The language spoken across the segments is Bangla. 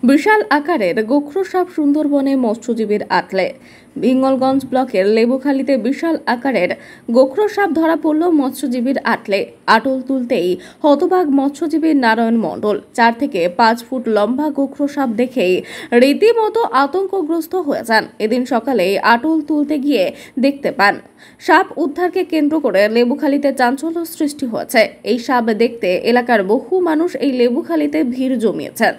বিশাল আকারের গোখরো সাপ সুন্দরবনে মৎস্যজীবীর আটলে। হিঙ্গলগঞ্জ ব্লকের লেবুখালীতে বিশাল আকারের গোখরো সাপ ধরা পড়ল মৎস্যজীবীর আটলে। আটল তুলতেই হতবাক মৎস্যজীবী নারায়ণ মণ্ডল। 4 থেকে 5 ফুট লম্বা গোখরো সাপ দেখেই রীতিমতো আতঙ্কগ্রস্ত হয়ে যান। এদিন সকালে আটল তুলতে গিয়ে দেখতে পান সাপ উদ্ধারকে কেন্দ্র করে লেবুখালীতে চাঞ্চল্য সৃষ্টি হয়েছে। এই সাপ দেখতে এলাকার বহু মানুষ এই লেবুখালীতে ভিড় জমিয়েছেন।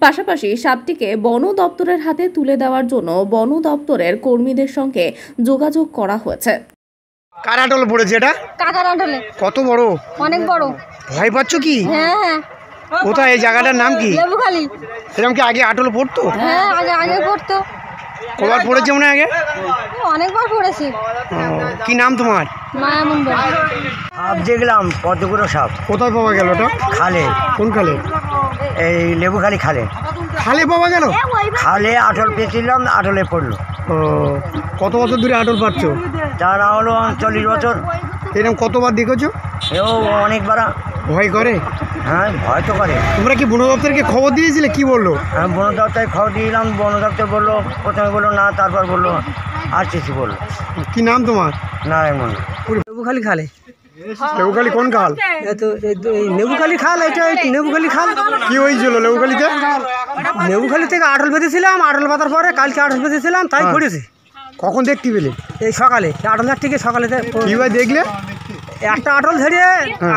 পাশাপাশি সাপটিকে বন দপ্তরের হাতে তুলে দেওয়ার জন্য বন দপ্তরের কর্মীদের সঙ্গে যোগাযোগ করা হয়েছে। কার আটল পড়েছে এটা? কাকার আটলে। কত বড়? অনেক বড়। ভয় পাচ্ছ কি? হ্যাঁ হ্যাঁ। কোথায় এই জায়গাটার নাম কি? লেবুখালী। এরকম কি আগে আটল পড়তো? হ্যাঁ আগে পড়তো। কবার পড়েছে মনে আগে? অনেকবার পড়েছি। কি নাম তোমার? মায়া মণ্ডল। সাপ দেখলাম কতগুলো সাপ। কোথায় পাওয়া গেল ওটা? খালে। কোন খালে? এই লেবুখালী খালে। খালে পাওয়া গেল? খালে আটল পেয়েছিলাম, আটলে পড়লো। ও, কত বছর ধরে আটল পাচ্ছ? তা না হলো 40 বছর। এরকম কতবার দেখেছো? এও অনেকবার। ভয় করে? হ্যাঁ ভয় তো করে। তোমরা কি বন দপ্তরকে খবর দিয়েছিলে? কি বললো? আমি বন দপ্তরে খবর দিলাম, বন দপ্তর বললো, প্রথমে বললো না, তারপর বললো আসছি বললো। কি নাম তোমার? নারায়ণ মণ্ডল। নেবুখালী খালে। লেবুখালী কোন খাল? এই নেবুখালী খাল, এটা নেবুখালী খাল। কি হয়েছিল লেবুখালীতে? নেবুখালী থেকে আটল বেঁধেছিলাম, আটল বাঁধার পরে কালকে আটল বেঁধেছিলাম, তাই পড়েছি। কখন দেখতে পেলে? এই সকালে আটল ধার থেকে সকালে কিভাবে দেখলে? একটা আটল ধরিয়ে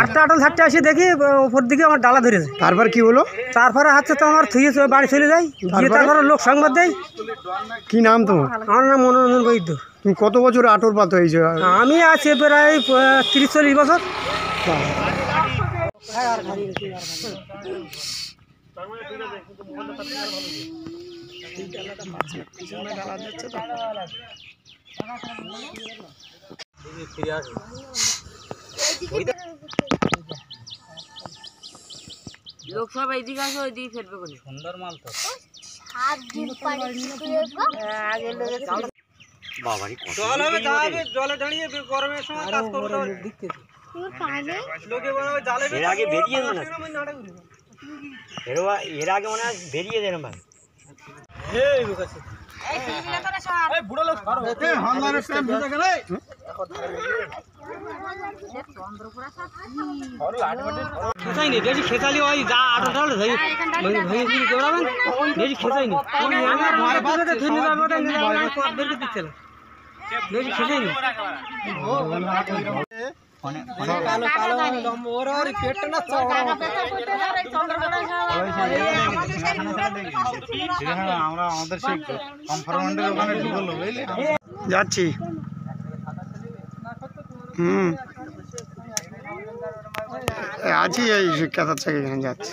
আটটা আটল ধারতে এসে দেখি উপর দিকে আমার ডালা ধরেছে। তারপর কি হলো? তারপরে হচ্ছে তো আমার থুয়ে বাড়ি চলে যাই, গিয়ে তারপরে লোক সংবাদ দেয়। কি নাম তোমার? আমার নাম মনোরঞ্জন বৈদ্য। তুমি কত বছর আটল পাত হয়েছে? আমি আছি প্রায় 30-40 বছর। লোক সব এইদিকে আসে, ওইদিকে ফেলবে বলে। সুন্দর মাল তো। জলে দাঁড়িয়ে গরমের সময় কাজ করতে হবে। এর আগে বেরিয়ে না, এর আগে মনে হয় বেরিয়ে দেন ভাই। খেসাইনি বেশি, খেসালি ওই যা আটল বেশি খেসাইনি। বেশি খেসাইনি। আমরা আমাদের সেই কনফার্মেন্টের ওখানে ঢুকলো, বুঝলি? যাচ্ছি। আছি এই শিক্ষাতার থেকে এখানে যাচ্ছি।